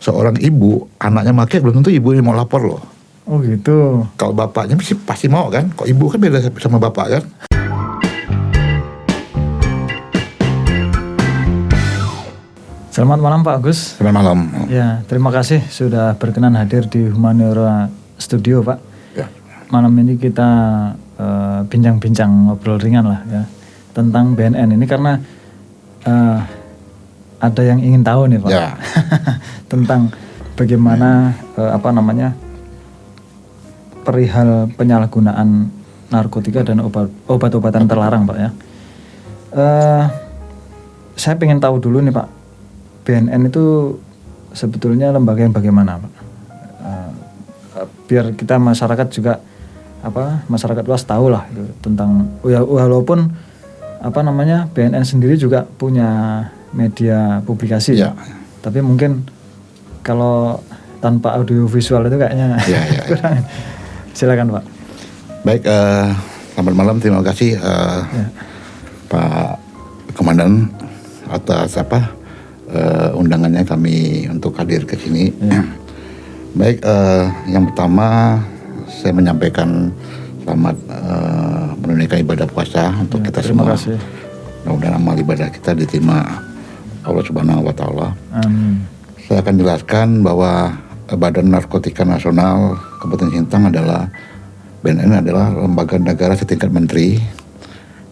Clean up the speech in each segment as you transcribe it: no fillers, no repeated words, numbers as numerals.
seorang ibu anaknya make belum tentu ibu ini mau lapor loh. Oh gitu. Kalau bapaknya pasti mau kan. Kok ibu kan beda sama bapak kan. Selamat malam Pak Agus. Selamat malam. Ya, terima kasih sudah berkenan hadir di Humaniora Studio Pak. Ya. Malam ini kita bincang-bincang ngobrol ringan lah ya tentang BNN ini karena ada yang ingin tahu nih Pak. Ya. Tentang bagaimana perihal penyalahgunaan narkotika dan obat-obatan terlarang Pak ya. Saya pengen tahu dulu nih Pak, BNN itu sebetulnya lembaga yang bagaimana Pak? Biar kita masyarakat juga masyarakat luas tahu lah itu tentang walaupun BNN sendiri juga punya media publikasi ya. Tapi mungkin kalau tanpa audio visual itu kayaknya kurang. Silakan Pak. Baik, selamat malam, terima kasih Pak Komandan atas undangannya kami untuk hadir ke sini. Baik, yang pertama saya menyampaikan selamat menunaikan ibadah puasa untuk kita semua. Terima kasih. Mudah-mudahan amal ibadah kita diterima Allah Subhanahu wa Ta'ala. Amin. Saya akan jelaskan bahwa Badan Narkotika Nasional Kabupaten Sintang adalah BNN adalah lembaga negara setingkat menteri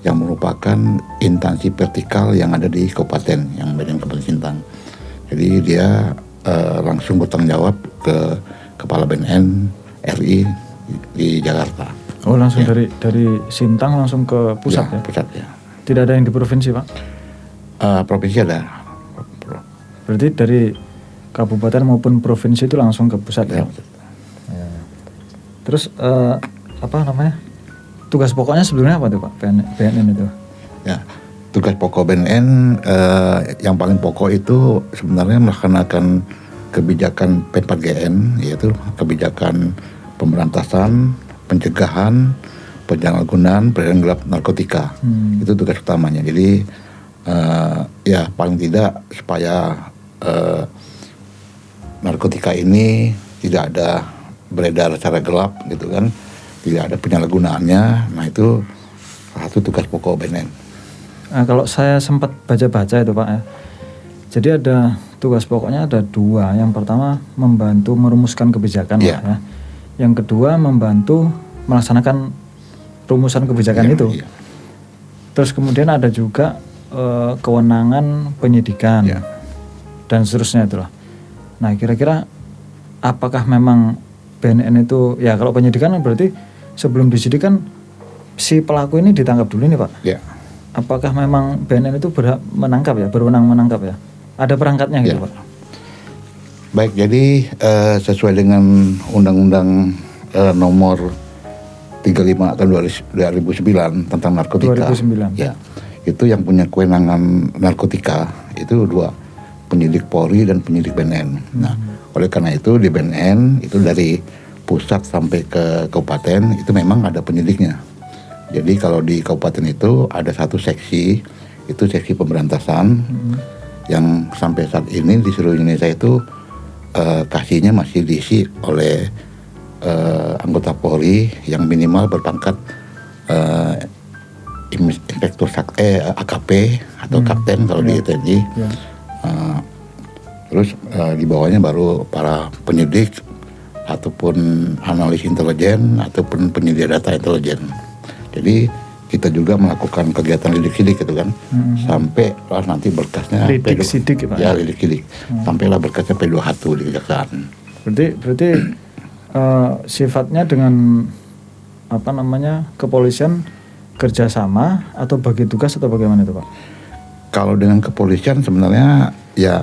yang merupakan instansi vertikal yang ada di kabupaten, yang BNN Kabupaten Sintang. Jadi dia langsung bertanggung jawab ke Kepala BNN RI di Jakarta. Oh langsung dari Sintang langsung ke pusat ya? Pusat ya. Tidak ada yang di provinsi Pak? Provinsi ada. Berarti dari kabupaten maupun provinsi itu langsung ke pusat ya? Ya. Terus tugas pokoknya sebenarnya apa tuh Pak BNN itu? Ya, tugas pokok BNN yang paling pokok itu sebenarnya melaksanakan kebijakan P4GN, yaitu kebijakan pemberantasan, pencegahan, penyalahgunaan, peredaran gelap narkotika. Itu tugas utamanya. Jadi ya paling tidak supaya narkotika ini tidak ada beredar secara gelap gitu kan, tidak ada penyalahgunaannya. Nah itu salah satu tugas pokok BNN. Nah, kalau saya sempat baca-baca itu Pak ya, jadi ada tugas pokoknya ada dua. Yang pertama membantu merumuskan kebijakan Pak ya. Yang kedua membantu melaksanakan rumusan kebijakan itu. Terus kemudian ada juga kewenangan penyidikan dan seterusnya itulah. Nah kira-kira apakah memang BNN itu ya kalau penyidikan berarti sebelum disidik kan si pelaku ini ditangkap dulu nih Pak. Apakah memang BNN itu berwenang menangkap ya? Ada perangkatnya gitu Pak? Baik, jadi sesuai dengan Undang-Undang nomor 35 tahun 2009 tentang narkotika. 2009. Ya, itu yang punya kewenangan narkotika itu dua, penyidik Polri dan penyidik BNN. Nah, oleh karena itu di BNN itu dari pusat sampai ke kabupaten itu memang ada penyidiknya. Jadi kalau di kabupaten itu ada satu seksi, itu seksi pemberantasan yang sampai saat ini di seluruh Indonesia itu kasihnya masih diisi oleh anggota Polri yang minimal berpangkat inspektur AKP atau kapten kalau di TNI. Terus di bawahnya baru para penyidik ataupun analis intelijen ataupun penyedia data intelijen. Jadi kita juga melakukan kegiatan lidik-sidik gitu kan, sampai lah nanti berkasnya lidik-sidik ya lidik-sidik, sampailah berkasnya P21 di kejaksaan. Berarti sifatnya dengan kepolisian kerjasama atau bagi tugas atau bagaimana itu Pak? Kalau dengan kepolisian sebenarnya ya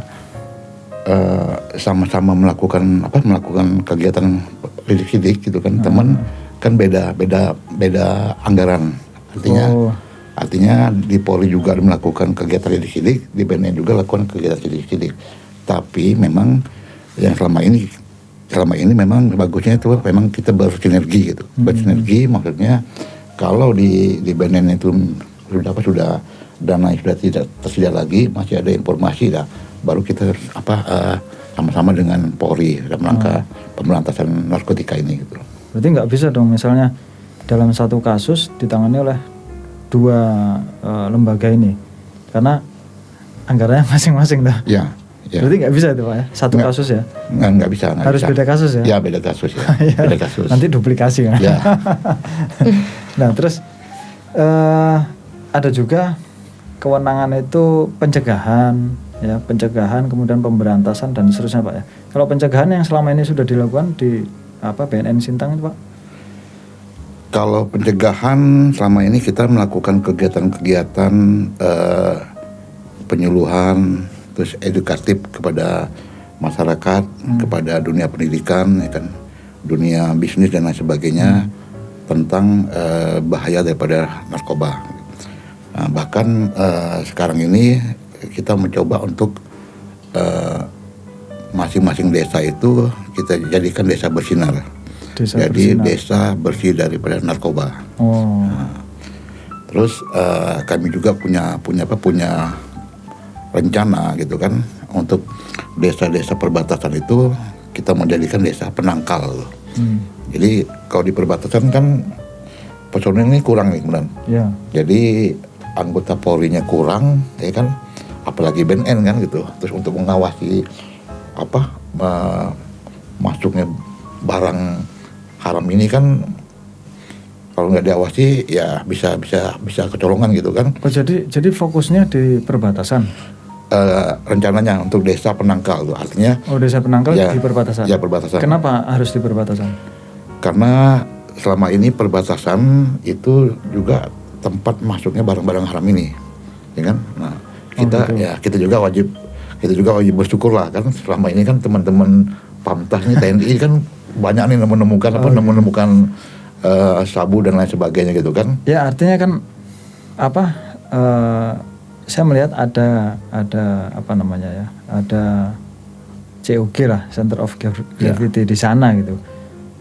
sama-sama melakukan kegiatan lidik-sidik gitu kan, teman kan beda anggaran. Artinya di Polri juga melakukan kegiatan lidik-sidik, di BNN juga lakukan kegiatan lidik-sidik. Tapi memang yang selama ini memang bagusnya itu memang kita bersinergi gitu. Bersinergi maksudnya kalau di BNN itu sudah dana sudah tidak tersedia lagi, masih ada informasi baru kita sama-sama dengan Polri dalam rangka pemberantasan narkotika ini gitu. Berarti nggak bisa dong misalnya dalam satu kasus ditangani oleh dua lembaga ini karena anggarannya masing-masing dah. Ya. Berarti nggak bisa itu Pak ya, satu kasus ya? Nggak bisa. Harus beda kasus ya? Ya beda kasus ya. Beda kasus. Nanti duplikasi kan? Ya. Nah terus ada juga kewenangan itu pencegahan, ya pencegahan kemudian pemberantasan dan seterusnya Pak ya. Kalau pencegahan yang selama ini sudah dilakukan di BNN Sintang itu Pak? Kalau pencegahan selama ini kita melakukan kegiatan-kegiatan penyuluhan, terus edukatif kepada masyarakat, kepada dunia pendidikan, ya kan, dunia bisnis dan lain sebagainya tentang bahaya daripada narkoba. Nah, bahkan sekarang ini kita mencoba untuk masing-masing desa itu kita jadikan desa bersinar. Jadi desa bersih daripada narkoba. Nah, terus kami juga punya rencana gitu kan untuk desa-desa perbatasan itu kita menjadikan desa penangkal. Jadi kalau di perbatasan kan personil ini kurang nih kemudian. Yeah. Jadi anggota Polri-nya kurang, ya kan, apalagi BNN kan gitu. Terus untuk mengawasi masuknya barang haram ini kan kalau nggak diawasi ya bisa kecolongan gitu kan. Oh jadi fokusnya di perbatasan? Rencananya untuk desa penangkal tuh artinya. Oh desa penangkal ya, di perbatasan? Ya perbatasan. Kenapa harus di perbatasan? Karena selama ini perbatasan itu juga tempat masuknya barang-barang haram ini, ya kan. Nah kita juga wajib bersyukur lah kan selama ini kan teman-teman Pamtas nih TNI kan banyak nih menemukan sabu dan lain sebagainya gitu kan. Ya artinya kan saya melihat ada ada COG lah, Center of Gravity di sana gitu.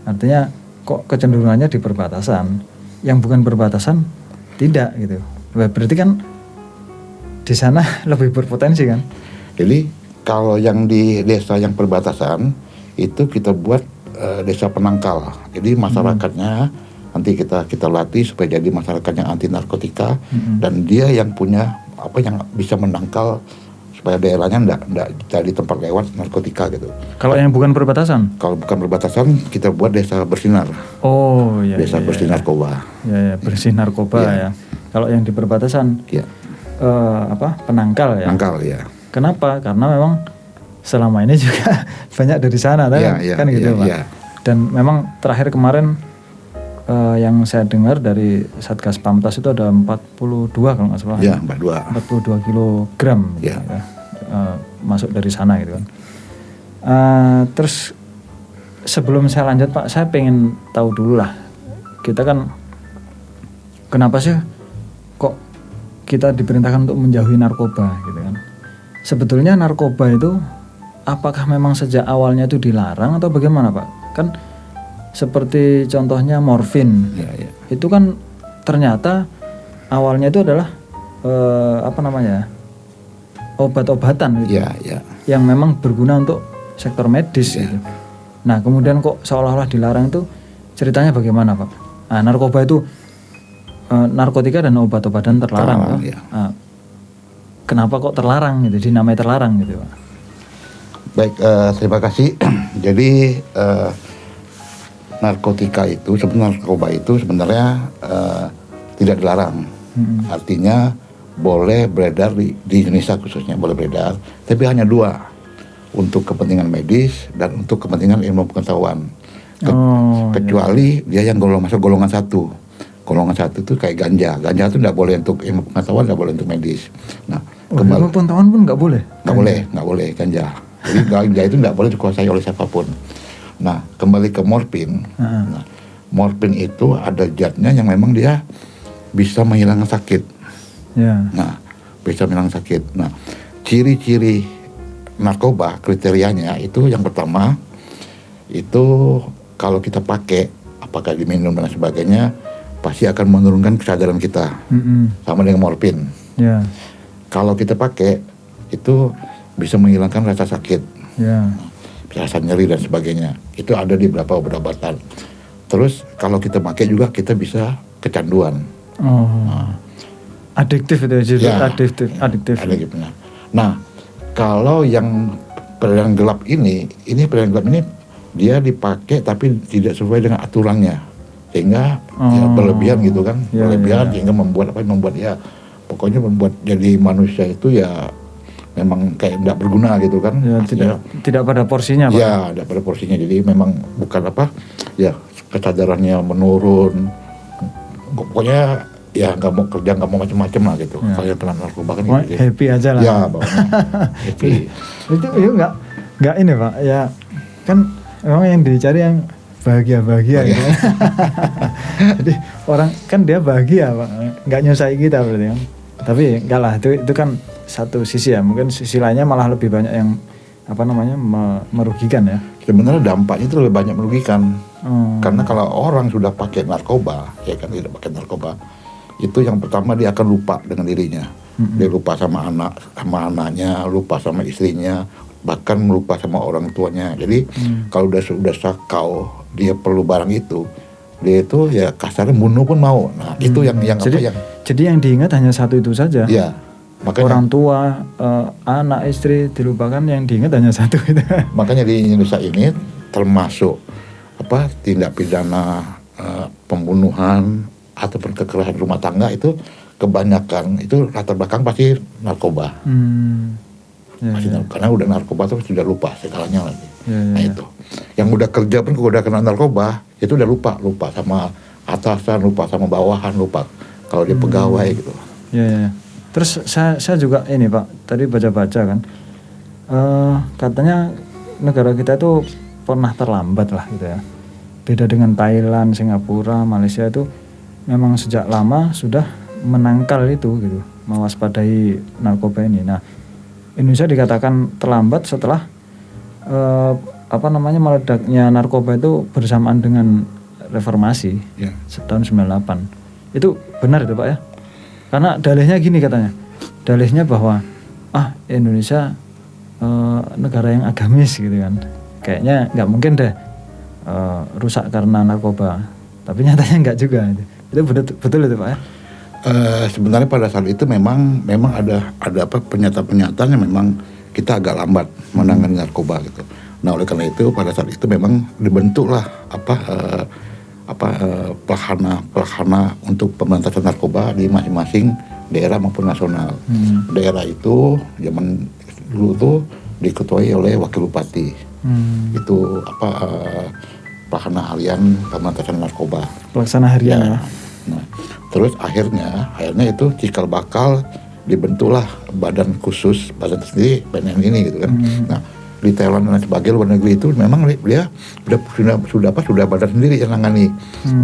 Artinya kok kecenderungannya di perbatasan, yang bukan perbatasan tidak gitu. Berarti kan di sana lebih berpotensi kan? Jadi kalau yang di desa yang perbatasan itu kita buat desa penangkal. Jadi masyarakatnya nanti kita latih supaya jadi masyarakat yang anti narkotika dan dia yang punya yang bisa menangkal supaya daerahnya enggak jadi tempat lewat narkotika gitu. Kalau yang bukan perbatasan? Kalau bukan perbatasan kita buat desa bersinar. Oh iya. Desa bersih narkoba. Ya bersih narkoba ya. Kalau yang di perbatasan penangkal ya. Penangkal ya. Kenapa? Karena memang selama ini juga banyak dari sana kan gitu Pak. Ya. Dan memang terakhir kemarin yang saya dengar dari Satgas Pamtas itu ada 42 kalau nggak salah. Ya, 42 kilogram ya. Masuk dari sana gitu kan. Terus sebelum saya lanjut Pak, saya pengen tahu dulu lah. Kita kan kenapa sih kok kita diperintahkan untuk menjauhi narkoba gitu kan. Sebetulnya narkoba itu apakah memang sejak awalnya itu dilarang atau bagaimana Pak? Kan seperti contohnya morfin, itu kan ternyata awalnya itu adalah obat-obatan gitu, yang memang berguna untuk sektor medis gitu. Nah kemudian kok seolah-olah dilarang itu ceritanya bagaimana Pak? Nah, narkoba itu narkotika dan obat-obatan terlarang. Nah, kenapa kok terlarang gitu, dinamai terlarang gitu Pak? Baik, terima kasih. Jadi narkoba itu sebenarnya tidak dilarang. Artinya boleh beredar di Indonesia khususnya boleh beredar, tapi hanya 2, untuk kepentingan medis dan untuk kepentingan ilmu pengetahuan. Kecuali dia yang masuk golongan 1. Golongan 1 itu kayak ganja itu tidak boleh untuk ilmu pengetahuan, tidak boleh untuk medis. Nah, ilmu pengetahuan pun nggak boleh? Nggak boleh ganja. Jadi ganja itu tidak boleh dikuasai oleh siapapun. Nah, kembali ke morfin. Nah, morfin itu ada zatnya yang memang dia bisa menghilangkan sakit. Nah, bisa menghilangkan sakit. Nah, ciri-ciri narkoba kriterianya itu yang pertama itu kalau kita pakai, apakah diminum dan sebagainya, pasti akan menurunkan kesadaran kita. Sama dengan morfin. Kalau kita pakai itu bisa menghilangkan rasa sakit. Ya. Bisa rasa nyeri dan sebagainya. Itu ada di beberapa obat-obatan. Terus kalau kita pakai juga kita bisa kecanduan. Oh. Adiktif itu ya, adiktif. Nah, kalau yang pilihan gelap ini pilihan gelap ini dia dipakai tapi tidak sesuai dengan aturannya, sehingga ya berlebihan gitu kan, berlebihan sehingga membuat pokoknya membuat jadi manusia itu ya memang kayak tidak berguna gitu kan. Ya, tidak pada porsinya, Pak. Ya, tidak pada porsinya. Jadi memang bukan ya kesadarannya menurun. Pokoknya ya nggak mau kerja, nggak mau macam-macam lah gitu. Ya. Kalau kena narkoba kan gitu. Happy aja lah. Ya, bawahnya happy. itu nggak ini, Pak. Ya kan memang yang dicari yang bahagia gitu. Jadi orang kan dia bahagia, Pak. Nggak nyusahin kita berarti kan. Tapi enggak lah, itu kan satu sisi ya. Mungkin sisi lainnya malah lebih banyak yang merugikan ya. Sebenarnya dampaknya itu lebih banyak merugikan. Karena kalau orang sudah pakai narkoba, ya kan tidak pakai narkoba, itu yang pertama dia akan lupa dengan dirinya. Dia lupa sama anaknya, lupa sama istrinya, bahkan lupa sama orang tuanya. Jadi kalau sudah sakau, dia perlu barang itu, dia itu ya kasarnya bunuh pun mau. Nah, itu yang jadi yang diingat hanya satu itu saja. Iya. Makanya, orang tua, anak, istri dilupakan, yang diingat hanya satu itu. Makanya di Indonesia ini termasuk tindak pidana pembunuhan ataupun kekerasan rumah tangga itu kebanyakan itu latar belakang pasti narkoba. Karena udah narkoba tuh sudah lupa segalanya lagi. Nah itu, yang udah kerja pun udah kena narkoba itu udah lupa sama atasan, lupa sama bawahan, lupa kalau dia pegawai gitu. Ya. Terus saya juga ini, Pak, tadi baca-baca kan, katanya negara kita itu pernah terlambat lah gitu ya. Beda dengan Thailand, Singapura, Malaysia itu memang sejak lama sudah menangkal itu gitu, mewaspadai narkoba ini. Nah, Indonesia dikatakan terlambat setelah meledaknya narkoba itu bersamaan dengan reformasi tahun 98. Itu benar itu, Pak ya? Karena dalihnya gini katanya, dalihnya bahwa Indonesia negara yang agamis gitu kan, kayaknya nggak mungkin deh rusak karena narkoba, tapi nyatanya nggak juga. Itu betul itu, Pak ya? Sebenarnya pada saat itu memang ada pernyataan-pernyataan yang memang kita agak lambat menangani narkoba gitu. Nah, oleh karena itu pada saat itu memang dibentuklah pelahana untuk pemberantasan narkoba di masing-masing daerah maupun nasional. Daerah itu zaman dulu tuh diketuai oleh wakil bupati. Itu pelahana harian pemberantasan narkoba. Pelaksana harian ya. Nah, terus akhirnya itu cikal bakal dibentuklah badan khusus, badan sendiri BNN ini gitu kan. Nah, di Thailand dan sebagainya luar negeri itu memang dia sudah badan sendiri yang nangani.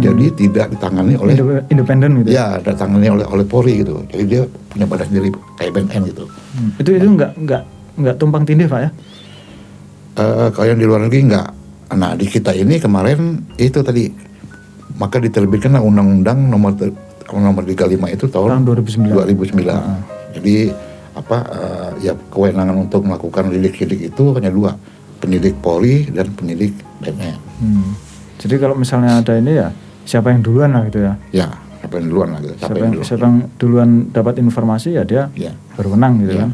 Jadi tidak ditangani oleh independen gitu. Ya, ditangani oleh Polri gitu. Jadi dia punya badan sendiri kayak BNN gitu. Itu enggak tumpang tindih, Pak ya? Kalau yang di luar negeri enggak. Nah, di kita ini kemarin itu tadi maka diterbitkan Undang-Undang nomor 35 itu tahun 2009. Jadi kewenangan untuk melakukan lidik-lidik itu hanya 2, penyidik Polri dan penyidik BNN. Jadi kalau misalnya ada ini ya siapa yang duluan lah gitu ya? Ya, siapa yang duluan lah gitu. Siapa yang duluan dapat informasi ya dia berwenang gitu kan.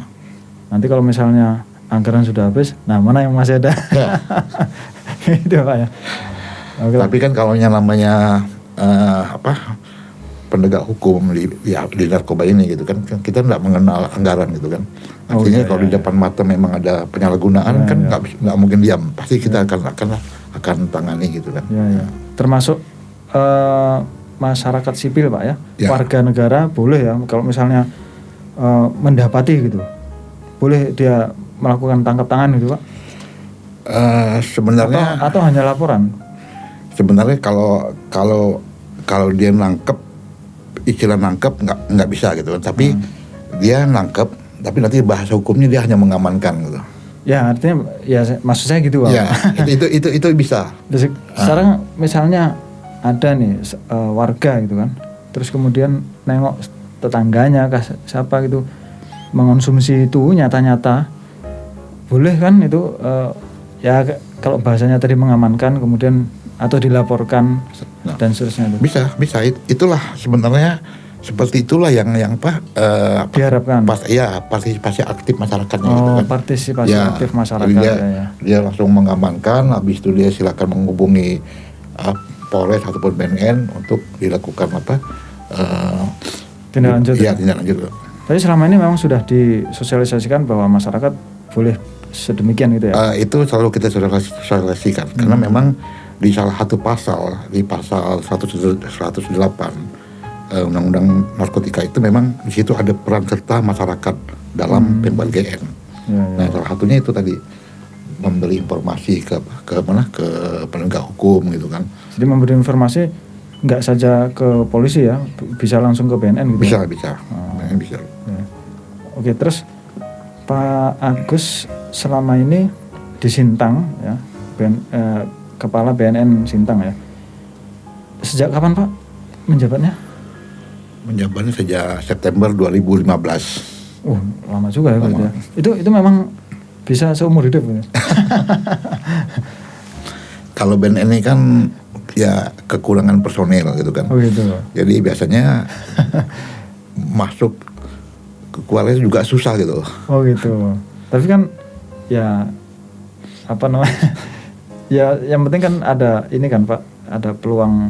Nanti kalau misalnya anggaran sudah habis, nah mana yang masih ada? Itu, Pak ya. Tapi kan kalau yang namanya penegak hukum di narkoba ini gitu kan, kita tidak mengenal anggaran gitu kan. Artinya kalau di depan mata memang ada penyalahgunaan kan nggak mungkin diam, pasti kita akan tangani gitu kan. Termasuk masyarakat sipil, Pak ya. Warga negara boleh ya kalau misalnya mendapati gitu, boleh dia melakukan tangkap tangan gitu, Pak. Sebenarnya atau hanya laporan. Sebenarnya kalau dia nangkep, istilah nangkep nggak bisa gitu, tapi dia nangkep, tapi nanti bahasa hukumnya dia hanya mengamankan gitu. Ya artinya ya maksud saya gitu, Pak. Ya itu bisa. Sekarang misalnya ada nih warga gitu kan, terus kemudian nengok tetangganya siapa gitu mengonsumsi itu nyata-nyata boleh kan itu ya kalau bahasanya tadi mengamankan kemudian atau dilaporkan dan seterusnya itu. Bisa itulah sebenarnya seperti itulah yang diharapkan. Partisipasi aktif masyarakatnya gitu kan. Partisipasi aktif masyarakat dia langsung mengamankan, habis itu dia silakan menghubungi Polres ataupun BNN untuk dilakukan tindak lanjut. Iya, tindak lanjut. Tapi selama ini memang sudah disosialisasikan bahwa masyarakat boleh sedemikian gitu ya. Itu selalu kita sosialisasikan karena memang di salah satu pasal, di pasal 108 Undang-Undang Narkotika itu memang di situ ada peran serta masyarakat dalam pembagian. Nah, salah satunya itu tadi memberi informasi ke penegak hukum gitu kan. Jadi memberi informasi nggak saja ke polisi ya, bisa langsung ke BNN gitu. Bisa. BNN bisa. Ya. Oke, terus Pak Agus selama ini di Sintang ya, Kepala BNN Sintang ya. Sejak kapan Pak menjabatnya? Menjabatnya sejak September 2015. Lama juga ya berarti ya. Itu memang bisa seumur hidup ya. Kalau BNN ini kan ya kekurangan personel gitu kan. Oh gitu. Jadi biasanya masuk ke kualitas juga susah gitu. Oh gitu. Tapi kan ya apa namanya? Ya yang penting kan ada ini kan Pak, ada peluang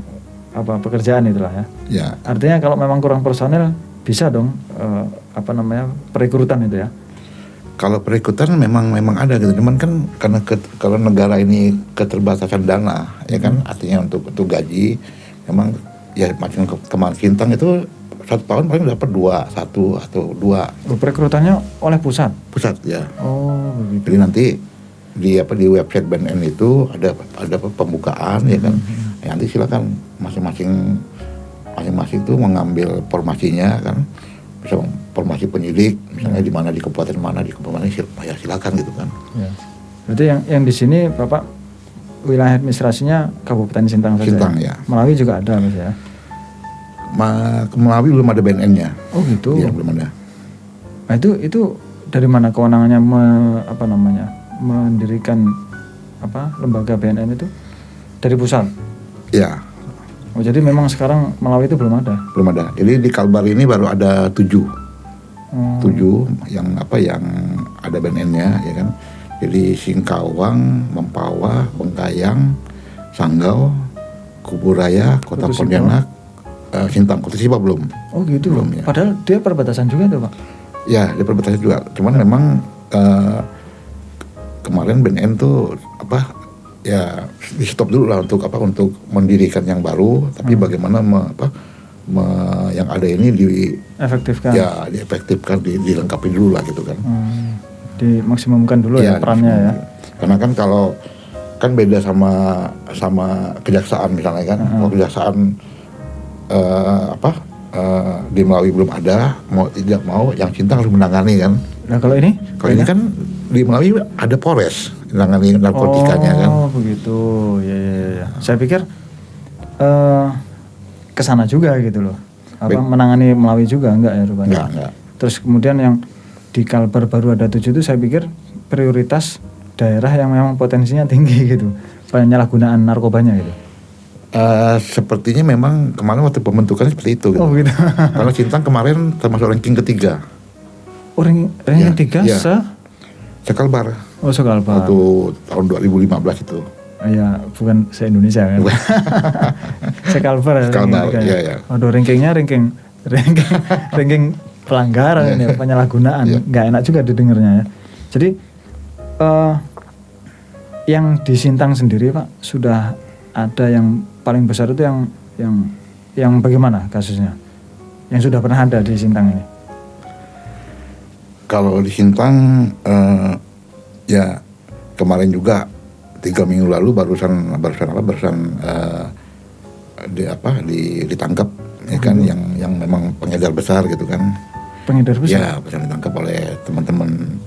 pekerjaan itulah ya. Ya. Artinya kalau memang kurang personel bisa dong perekrutan itu ya. Kalau perekrutan memang ada gitu, cuman kan karena kalau negara ini keterbatasan dana ya kan, artinya untuk gaji memang ya macam kemarin Sintang itu 1 tahun paling dapat 2 atau 2. Perekrutannya oleh pusat ya. Oh begitu. Jadi nanti di website BNN itu ada pembukaan ya kan. Ya, nanti silakan masing-masing itu mengambil formasinya kan, bisa formasi penyidik misalnya di mana, di kabupaten mana ya silakan gitu kan. Ya. Berarti yang di sini Bapak wilayah administrasinya Kabupaten Sintang saja. Sintang ya. Melawi juga ada Mas ya. Melawi belum ada BNN-nya. Oh gitu. Iya belum ada. Nah itu dari mana kewenangannya mendirikan lembaga BNN itu? Dari pusat? Ya. Oh jadi memang sekarang Melawi itu belum ada? Belum ada. Jadi di Kalbar ini baru ada 7 yang ada BNN-nya ya kan. Jadi Singkawang, Mempawah, Bengkayang, Sanggau, Kuburaya, Kota Pontianak, Sintang. Kota Sipa belum. Oh gitu. Belum ya. Padahal dia perbatasan juga tuh Pak? Ya, dia perbatasan juga. Cuman memang kemarin BNN tuh ya di stop dulu lah untuk mendirikan yang baru, tapi bagaimana yang ada ini diefektifkan. Ya, diefektifkan, dilengkapi dulu lah gitu kan. Dimaksimumkan dulu ya perannya ya. Karena kan kalau kan beda sama kejaksaan misalnya kan. Kalau kejaksaan di Melawi belum ada, mau tidak mau yang Sintang harus menangani kan. Nah kalau ini? Kalau ini kan di Melawi ada Polres menangani narkotikanya kan. Oh begitu, ya. Saya pikir kesana juga gitu loh. Menangani Melawi juga enggak ya rupanya? Enggak. Terus kemudian yang di Kalbar baru ada 7 itu saya pikir prioritas daerah yang memang potensinya tinggi gitu, penyalahgunaan narkobanya gitu. Sepertinya memang kemarin waktu pembentukan seperti itu gitu. Oh gitu. Karena Sintang kemarin termasuk ranking ketiga. Oh ranking 3 Sekalbar. Oh Sekalbar. Waktu tahun 2015 itu. Iya, bukan se-Indonesia kan. Sekalbar ya. Waduh rankingnya ranking pelanggaran ya, penyalahgunaan. Nggak enak juga didengarnya ya. Jadi yang di Sintang sendiri Pak sudah ada yang paling besar itu yang bagaimana kasusnya? Yang sudah pernah ada di Sintang ini? Kalau di Sintang ya kemarin juga 3 minggu lalu barusan ditangkap ya kan, yang memang pengedar besar gitu kan. Pengedar besar? Ya, bisa ditangkap oleh teman-teman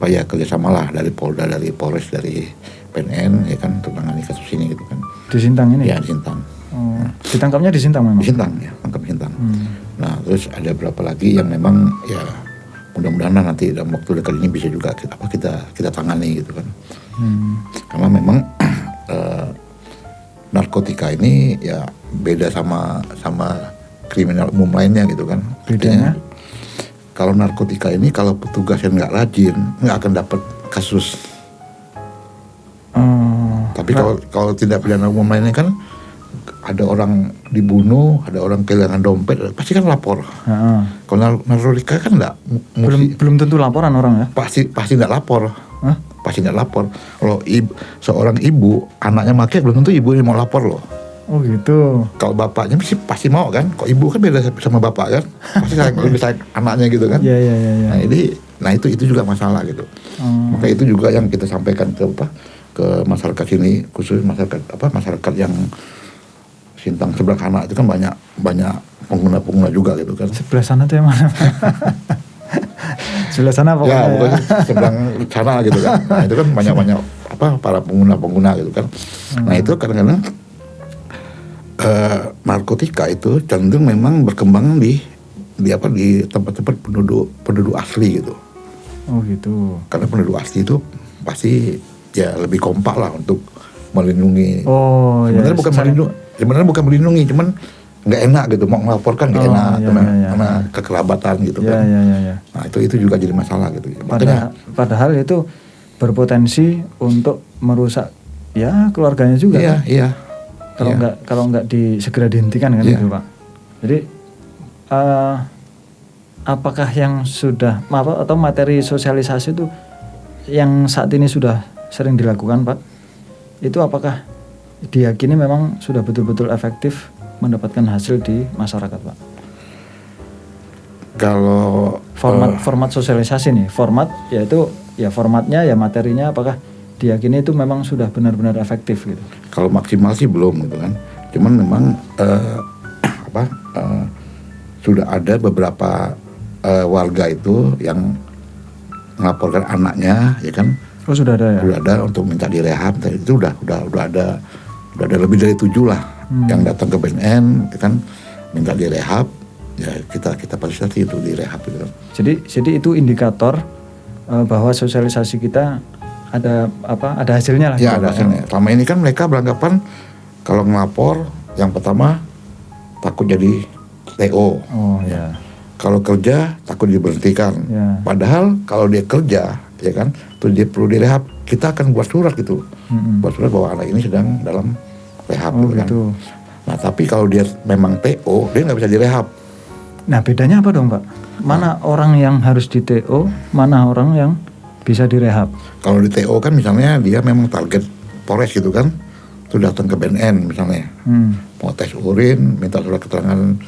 kerjasama lah dari Polda, dari Polres, dari PNN ya kan, untuk menangani kasus ini gitu kan. Di Sintang ini? Ya di Sintang. Oh, ditangkapnya di Sintang memang? Di Sintang ya, tangkap di Sintang. Nah terus ada berapa lagi yang memang ya mudah-mudahan nanti dalam waktu dekat ini bisa juga kita tangani gitu kan. Karena memang narkotika ini ya beda sama kriminal umum lainnya gitu kan. Bedanya? Kalau narkotika ini kalau petugasnya nggak rajin nggak akan dapat kasus. Tapi kalau tindak pidana umum lainnya kan ada orang dibunuh, ada orang kehilangan dompet, pasti kan lapor. Kalau narkotika kan enggak. Belum tentu laporan orang ya? Pasti enggak lapor. Pasti enggak lapor. Kalau seorang ibu anaknya make belum tentu ibu ini mau lapor loh. Oh gitu. Kalau bapaknya pasti mau kan. Kok ibu kan beda sama bapak kan. Pasti lebih sayang anaknya gitu kan. Iya. Nah itu juga masalah gitu. Maka itu juga yang kita sampaikan ke masyarakat sini, khusus masyarakat yang Sintang sebelah kanan itu kan banyak pengguna juga gitu kan. Sebelah sana tuh yang mana? Sebelah sana pokoknya. Ya, pokoknya sebelah sana gitu kan. Nah, itu kan banyak para pengguna gitu kan. Nah, itu kadang-kadang narkotika itu cenderung memang berkembang di tempat-tempat penduduk asli gitu. Oh gitu. Karena penduduk asli itu pasti ya lebih kompak lah untuk melindungi. Oh sebenarnya bukan melindungi, cuman nggak enak gitu, mau melaporkan nggak enak karena kekerabatan gitu kan. Nah itu juga jadi masalah gitu. Padahal itu berpotensi untuk merusak ya keluarganya juga. Iya. Kalau nggak segera dihentikan kan gitu Pak. Jadi apakah yang sudah atau materi sosialisasi itu yang saat ini sudah sering dilakukan Pak, itu apakah diyakini memang sudah betul-betul efektif mendapatkan hasil di masyarakat Pak? Kalau format sosialisasi nih, formatnya ya materinya, apakah diyakini itu memang sudah benar-benar efektif gitu? Kalau maksimal sih belum gitu kan, cuman memang sudah ada beberapa warga itu yang melaporkan anaknya ya kan. Oh sudah ada ya? Sudah ada untuk minta direhab. Itu udah ada lebih dari 7 lah yang datang ke BNN ya kan, minta direhab. Ya kita fasilitasi itu direhab gitu. Jadi itu indikator bahwa sosialisasi kita ada hasilnya lah. Ya ada hasilnya. Selama ini kan mereka beranggapan kalau ngelapor yang pertama takut jadi TO. Oh ya. Kalau kerja takut diberhentikan. Ya. Padahal kalau dia kerja ya kan, tuh dia perlu direhab, kita akan buat surat gitu. Buat surat bahwa anak ini sedang dalam rehab gitu kan. Nah tapi kalau dia memang TO, dia nggak bisa direhab. Nah bedanya apa dong Pak? Mana orang yang harus di TO, mana orang yang bisa direhab? Kalau di TO kan misalnya dia memang target Polres gitu kan, tuh datang ke BNN misalnya, mau tes urin, minta surat keterangan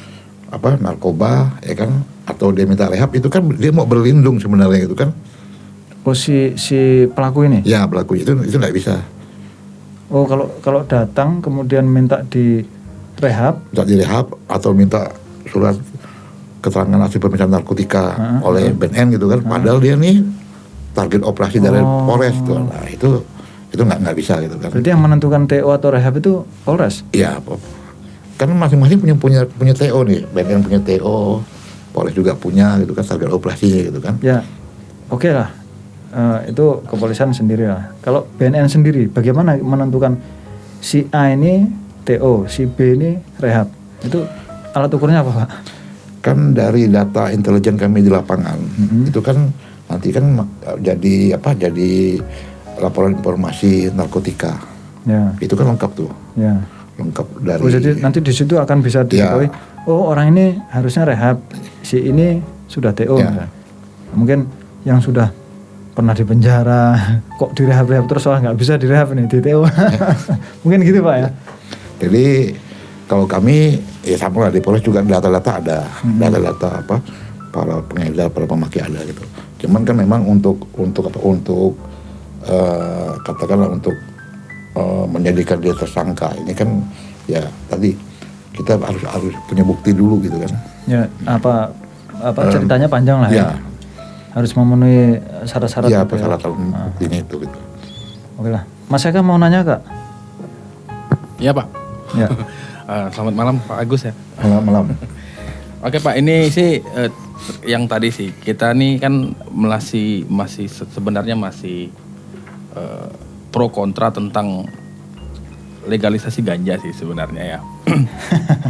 narkoba ya kan, atau dia minta rehab, itu kan dia mau berlindung sebenarnya gitu kan. Oh si pelaku ini? Ya pelaku itu nggak bisa. Oh kalau datang kemudian minta direhab? Minta direhab atau minta surat keterangan hasil pemeriksaan narkotika oleh BNN gitu kan. Padahal dia nih target operasi dari Polres gitu. Nah itu nggak bisa gitu kan. Berarti yang menentukan TO atau rehab itu Polres? Iya. Kan masing-masing punya TO nih. BNN punya TO, Polres juga punya gitu kan, target operasinya gitu kan. Ya oke lah. Itu kepolisian sendiri lah. Kalau BNN sendiri, bagaimana menentukan si A ini TO, si B ini rehab? Itu alat ukurnya apa Pak? Kan dari data intelijen kami di lapangan, itu kan nanti kan jadi laporan informasi narkotika. Ya. Itu kan lengkap tuh. Ya. Lengkap dari. Oh, jadi nanti di situ akan bisa diketahui. Ya. Oh orang ini harusnya rehab, si ini sudah TO. Ya. Mungkin yang sudah pernah di penjara, kok direhab terus nggak bisa direhab nih di TO. Mungkin gitu Pak ya. Jadi kalau kami ya sama lah di Polres juga data-data ada, data-data para pengedar, para pemakai ada gitu. Cuman kan memang untuk katakanlah untuk menjadikan dia tersangka ini kan ya tadi kita harus punya bukti dulu gitu kan. Ya apa ceritanya panjang lah ya. Harus memenuhi syarat-syarat. Iya, persyaratan buktinya itu gitu. Oke lah, Mas Eka mau nanya Kak? Iya Pak. Ya. Selamat malam Pak Agus ya. Malam. Oke Pak, ini sih yang tadi sih kita nih kan masih sebenarnya masih pro kontra tentang legalisasi ganja sih sebenarnya ya.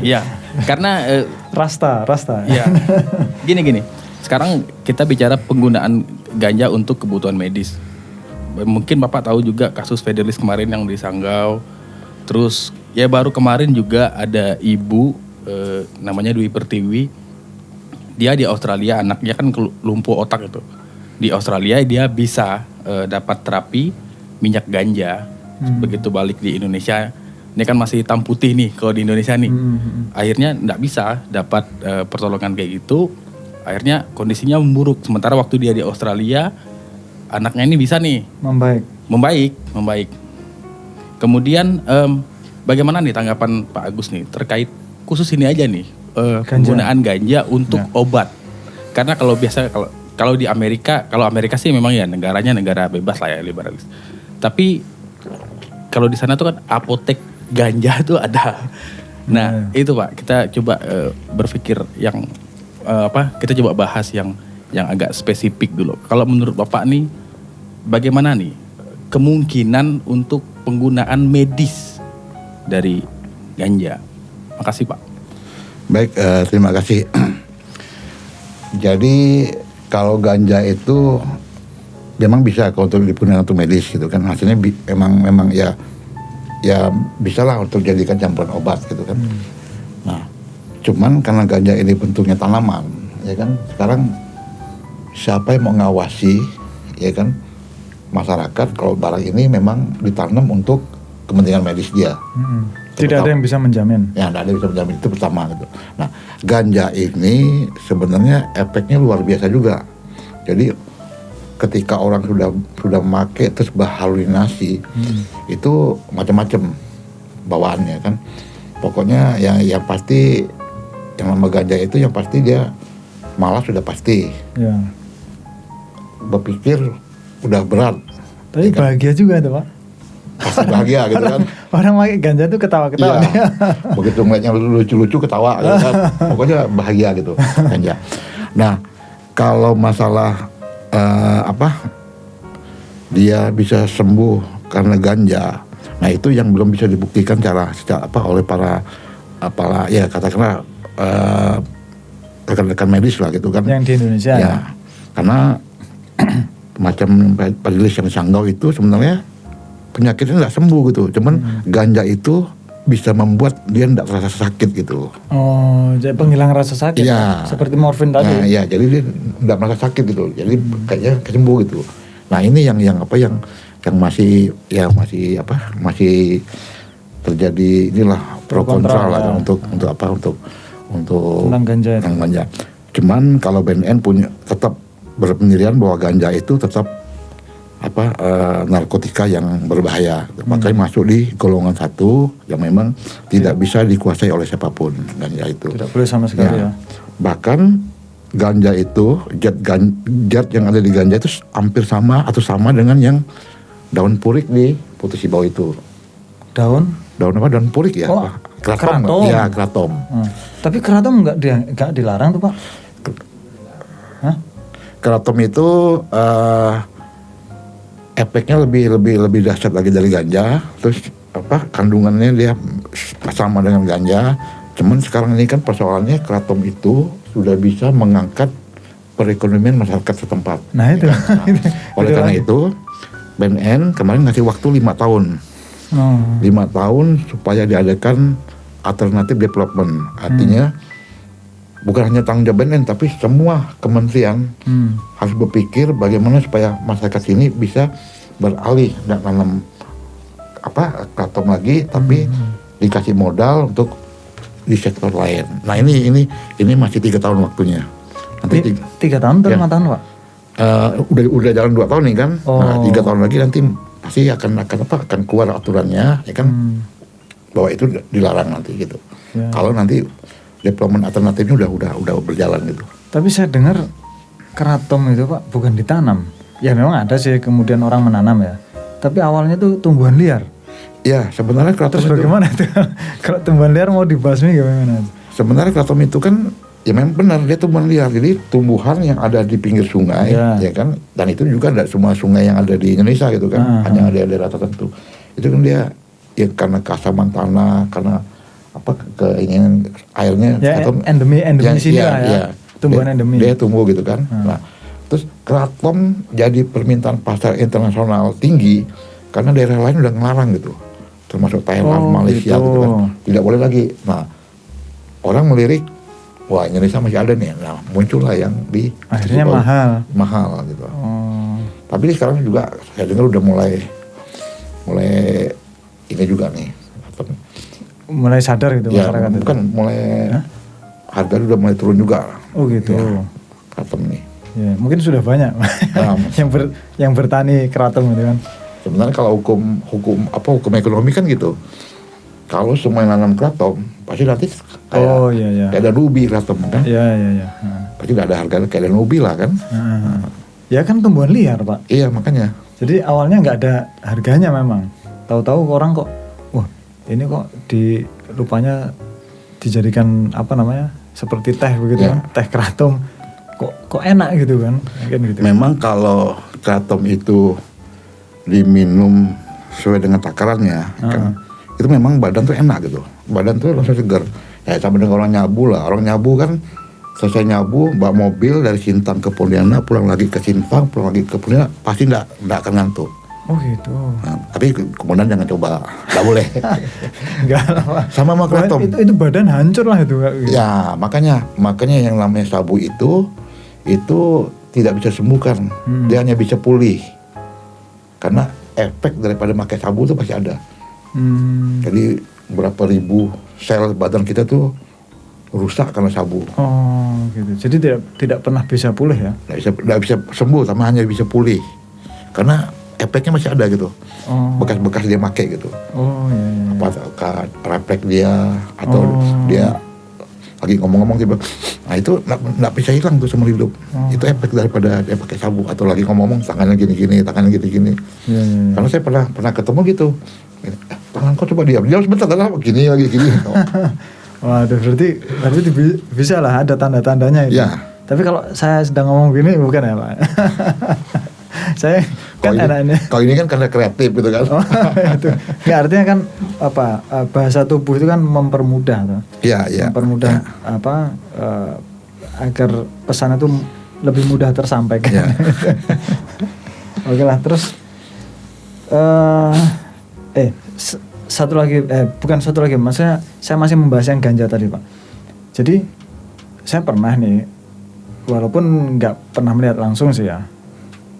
Iya, karena Rasta. ya gini. Sekarang kita bicara penggunaan ganja untuk kebutuhan medis. Mungkin Bapak tahu juga kasus Fidelis kemarin yang di Sanggau. Terus ya baru kemarin juga ada ibu namanya Dwi Pertiwi. Dia di Australia, anaknya kan lumpuh otak itu. Di Australia dia bisa dapat terapi minyak ganja. Begitu balik di Indonesia, ini kan masih hitam putih nih kalau di Indonesia nih. Akhirnya nggak bisa dapat pertolongan kayak gitu. Akhirnya kondisinya memburuk. Sementara waktu dia di Australia, anaknya ini bisa nih membaik. Kemudian bagaimana nih tanggapan Pak Agus nih terkait khusus ini aja nih penggunaan ganja untuk obat? Karena kalau di Amerika, kalau Amerika sih memang ya negaranya negara bebas lah ya, liberalis. Tapi kalau di sana tuh kan apotek ganja tuh ada. Nah itu Pak, kita coba berpikir yang kita coba bahas yang agak spesifik dulu. Kalau menurut Bapak nih, bagaimana nih kemungkinan untuk penggunaan medis dari ganja? Makasih Pak. Baik, terima kasih. Jadi kalau ganja itu memang bisa kalau untuk digunakan untuk medis gitu kan, hasilnya memang ya bisa lah untuk jadikan campuran obat gitu kan. Nah, cuman karena ganja ini bentuknya tanaman, ya kan, sekarang siapa yang mau ngawasi, ya kan, masyarakat kalau barang ini memang ditanam untuk kepentingan medis dia. Tidak ada yang bisa menjamin. Ya, tidak ada yang bisa menjamin, itu pertama gitu. Nah, ganja ini sebenarnya efeknya luar biasa juga. Jadi ketika orang sudah memakai terus berhalusinasi, itu macam-macam bawaannya kan. Pokoknya yang pasti yang nama ganja itu yang pasti dia malah sudah pasti. Ya. Berpikir udah berat. Tapi ya kan? Bahagia juga tuh Pak. Pasti bahagia gitu kan. Orang pakai ganja tuh ketawa-ketawa. Iya. Begitu ngeliatnya lucu-lucu ketawa gitu kan. Pokoknya bahagia gitu ganja. Nah, kalau masalah dia bisa sembuh karena ganja. Nah, itu yang belum bisa dibuktikan oleh para ya katakanlah rekan-rekan medis lah gitu kan. Yang di Indonesia ya. Karena macam Fidelis yang Sanggau itu sebenarnya penyakitnya nggak sembuh gitu. Cuman ganja itu bisa membuat dia tidak terasa sakit gitu. Oh, jadi penghilang rasa sakit. Iya. Seperti morfin tadi. Nah, iya, jadi dia tidak merasa sakit gitu. Jadi kayaknya kesembuh gitu. Nah, ini yang masih terjadi inilah pro kontra lah untuk tentang ganja. Cuman kalau BNN tetap berpendirian bahwa ganja itu tetap narkotika yang berbahaya. Makanya masuk di golongan 1 yang memang tidak bisa dikuasai oleh siapapun, ganja itu. Tidak boleh sama sekali ya. Bahkan ganja itu, zat yang ada di ganja itu hampir sama atau sama dengan yang daun purik di Putus Ibau itu. Daun purik ya? Oh, kratom. Iya, kratom. Tapi kratom nggak dilarang tuh Pak? Hah? Kratom itu efeknya lebih dahsyat lagi dari ganja. Terus kandungannya dia sama dengan ganja. Cuman sekarang ini kan persoalannya kratom itu sudah bisa mengangkat perekonomian masyarakat setempat. Nah itu. Oleh karena itu BNN kemarin ngasih waktu 5 tahun. 5 tahun supaya diadakan alternative development. Artinya bukan hanya tanggung jawab BNN, tapi semua kementerian harus berpikir bagaimana supaya masyarakat sini bisa beralih dan nanam kratom lagi, tapi dikasih modal untuk di sektor lain. Nah ini masih 3 tahun waktunya. Nanti 3 tahun atau 5 tahun Pak? Udah jalan 2 tahun nih kan. Nah 3 tahun lagi nanti pasti akan keluar aturannya, ya kan, bahwa itu dilarang nanti gitu. Ya. Kalau nanti development alternatifnya udah berjalan gitu. Tapi saya dengar kratom itu Pak bukan ditanam. Ya memang ada sih kemudian orang menanam ya. Tapi awalnya tuh tumbuhan liar. Ya sebenarnya kratom. Terus bagaimana itu? Kalau tumbuhan liar mau dibasmi gimana? Sebenarnya kratom itu kan Ya memang benar, dia tumbuhan liar. Jadi tumbuhan yang ada di pinggir sungai, ya kan, dan itu juga tidak semua sungai yang ada di Indonesia gitu kan, hanya ada daerah tertentu. Itu kan dia ya karena keasaman tanah, karena apa keinginan airnya atau endemi sini lah ya. Tumbuhan endemi. Dia tumbuh gitu kan. Nah, terus kraton jadi permintaan pasar internasional tinggi karena daerah lain udah ngelarang gitu, termasuk Thailand, Malaysia gitu kan, tidak boleh lagi. Nah, orang melirik, wah Indonesia masih ada nih. Nah, muncullah yang di akhirnya mahal gitu. Tapi sekarang juga saya dengar udah mulai ini juga nih. Mulai sadar gitu ya, masyarakat bukan itu. Mulai harga udah mulai turun juga. Oh gitu. Ya, kraton nih. Ya, mungkin sudah banyak yang bertani kraton gitu kan. Sebenarnya kalau hukum ekonomi kan gitu. Kalau semua yang nanam kraton pasti nanti kayak ada ruby kraton kan? Iya. Pasti tidak ada harganya kayak ada ruby lah kan? Ya kan tumbuhan liar Pak. Iya makanya. Jadi awalnya nggak ada harganya memang. Tahu-tahu orang kok, wah ini kok rupanya dijadikan apa namanya seperti teh begitu kan? Teh kraton kok enak gitu kan? Gitu. Memang kalau kraton itu diminum sesuai dengan takarannya kan? Itu memang badan tuh enak gitu, badan tuh rasa segar. Ya sama dengan orang nyabu lah, orang nyabu kan selesai nyabu bawa mobil dari Sintang ke Pontianak, pulang lagi ke Sintang, pulang lagi ke Pontianak, pasti enggak akan ngantuk. Oh gitu. Nah, tapi kemudian jangan coba, enggak boleh. Enggak lah. Sama kraton. Itu badan hancur lah itu. Ya makanya yang namanya sabu itu tidak bisa sembuhkan, dia hanya bisa pulih. Karena efek daripada pakai sabu itu pasti ada. Jadi berapa ribu sel badan kita tuh rusak karena sabu. Oh gitu. Jadi tidak pernah bisa pulih ya? Tidak bisa sembuh, sama hanya bisa pulih. Karena efeknya masih ada gitu. Bekas-bekas dia pakai gitu. Oh iya. Apa refleks dia atau dia lagi ngomong-ngomong tiba, nah itu nggak bisa hilang tuh seumur hidup. Itu efek daripada dia pakai sabu, atau lagi ngomong tangannya gini-gini, tangannya gini-gini. Karena saya pernah ketemu gitu. Tangan kok coba diam sebentar, gini lagi gini. Waduh, berarti bisa lah ada tanda-tandanya itu. Ya. Tapi kalau saya sedang ngomong gini bukan ya Pak? Saya kan anaknya. Kalau ini kan karena kreatif gitu kan. Itu. Ya, artinya kan bahasa tubuh itu kan mempermudah tuh. Iya. Mempermudah agar pesan itu lebih mudah tersampaikan. Ya. Oke lah, terus bukan satu lagi, maksudnya saya masih membahas yang ganja tadi Pak. Jadi saya pernah nih, walaupun nggak pernah melihat langsung sih ya,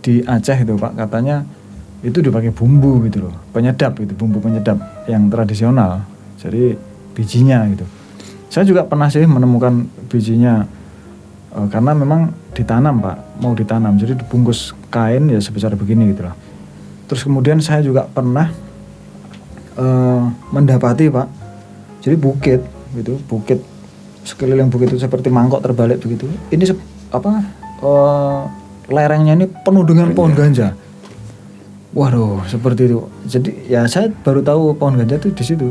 di Aceh itu Pak, katanya itu dipakai bumbu gitu loh, penyedap gitu, bumbu penyedap yang tradisional, jadi bijinya gitu. Saya juga pernah sih menemukan bijinya, karena memang ditanam Pak, mau ditanam, jadi dibungkus kain ya sebesar begini gitu lah. Terus kemudian saya juga pernah mendapati Pak, jadi bukit gitu, bukit sekeliling bukit itu seperti mangkok terbalik begitu. Ini lerengnya ini penuh dengan pohon ganja. Waduh, seperti itu. Jadi ya saya baru tahu pohon ganja itu di situ.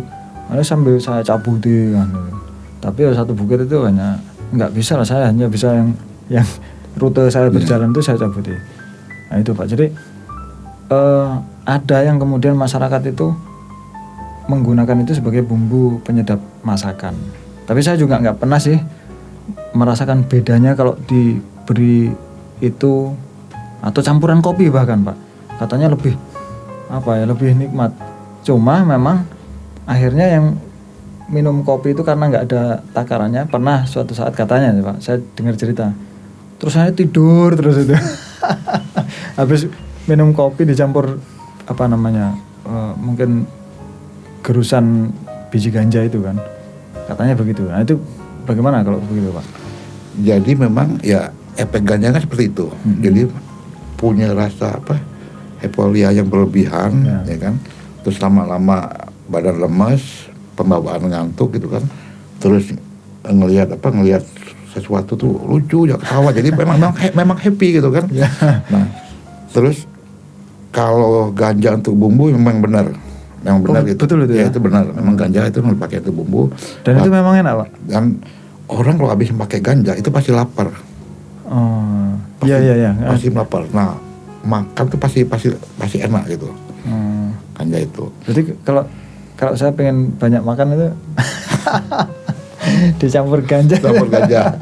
Makanya sambil saya cabuti kan. Tapi satu bukit itu hanya nggak bisa lah, saya hanya bisa yang rute saya berjalan itu saya cabuti. Nah itu Pak. Jadi ada yang kemudian masyarakat itu menggunakan itu sebagai bumbu penyedap masakan. Tapi saya juga nggak pernah sih merasakan bedanya kalau diberi itu atau campuran kopi bahkan Pak. Katanya lebih lebih nikmat. Cuma memang akhirnya yang minum kopi itu karena nggak ada takarannya, pernah suatu saat katanya Pak, saya dengar cerita. Terus saya tidur terus itu. Habis minum kopi dicampur mungkin gerusan biji ganja itu kan, katanya begitu. Nah itu bagaimana kalau begitu Pak? Jadi memang ya efek ganja kan seperti itu. Jadi punya rasa euforia yang berlebihan, ya kan. Terus lama-lama badan lemas, pembawaan ngantuk gitu kan. Terus ngelihat sesuatu tuh lucu, ya ketawa. Jadi memang happy gitu kan. Nah, terus kalau ganja untuk bumbu memang benar. Memang benar gitu. Betul itu ya. Itu benar. Memang ganja itu pakai itu bumbu. Dan itu memang enak Pak. Dan orang kalau habis pakai ganja itu pasti lapar. Oh, iya. Pasti lapar. Nah, makan tuh pasti enak gitu. Ganja itu. Jadi kalau saya pengen banyak makan itu dicampur ganja. Campur ganja.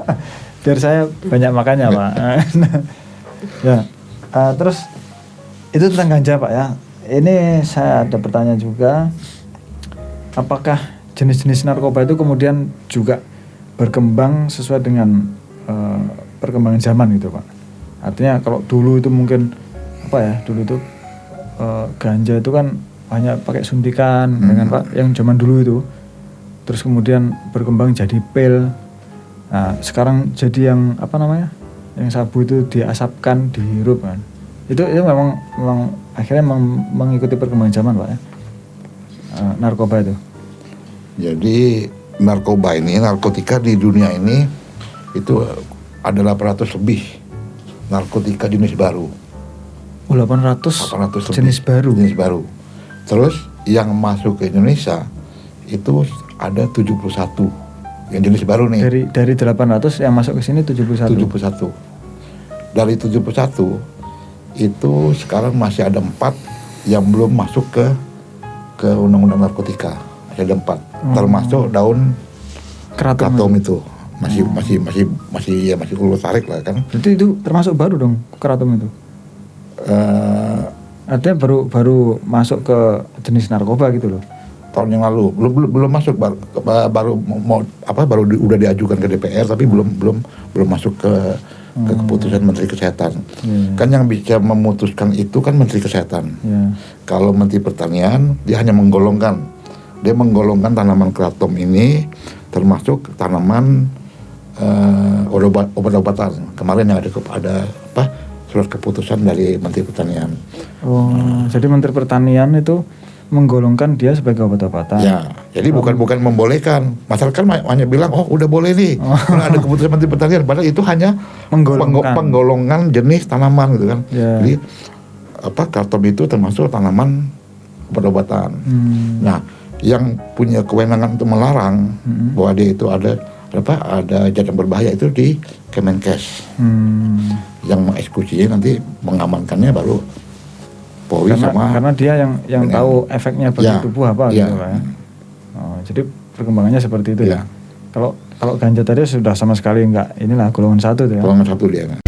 Biar saya banyak makannya, Pak. Ya. Terus itu tentang ganja, Pak ya. Ini saya ada pertanyaan juga. Apakah jenis-jenis narkoba itu kemudian juga berkembang sesuai dengan perkembangan zaman gitu, Pak? Artinya kalau dulu itu mungkin dulu itu ganja itu kan hanya pakai suntikan dengan Pak yang zaman dulu itu. Terus kemudian berkembang jadi pil. Nah, sekarang jadi yang yang sabu itu diasapkan, dihirup kan. Itu memang akhirnya mengikuti perkembangan zaman, Pak ya. Narkoba itu. Jadi narkotika di dunia ini itu ada 800 lebih narkotika jenis baru. 800 jenis baru. Terus yang masuk ke Indonesia itu ada 71 yang jenis baru nih. Dari 800 yang masuk ke sini 71. Dari 71 itu sekarang masih ada 4 yang belum masuk ke undang-undang narkotika. Masih ada 4. Termasuk daun kratom itu. Masih ulur tarik lah kan. Jadi itu termasuk baru dong kratom itu. Artinya baru masuk ke jenis narkoba gitu loh. Tahun yang lalu belum masuk udah diajukan ke DPR tapi belum masuk ke keputusan Menteri Kesehatan. Kan yang bisa memutuskan itu kan Menteri Kesehatan. Kalau Menteri Pertanian dia hanya menggolongkan tanaman kratom ini termasuk tanaman obat-obatan. Kemarin yang ada surat keputusan dari Menteri Pertanian. Jadi Menteri Pertanian itu menggolongkan dia sebagai obat-obatan. Ya, jadi bukan membolehkan. Masyarakat hanya bilang, udah boleh nih. Karena ada keputusan Menteri Pertanian. Padahal itu hanya penggolongan jenis tanaman gitu kan. Jadi kratom itu termasuk tanaman obat-obatan. Nah, yang punya kewenangan untuk melarang bahwa dia itu ada zat yang berbahaya itu di Kemenkes. Yang mengeksekusinya nanti mengamankannya baru Polri karena dia yang tahu efeknya bagi tubuh gitu kan. Jadi perkembangannya seperti itu ya. Kalau ganja tadi sudah sama sekali golongan 1 tuh ya. Golongan 1 dia.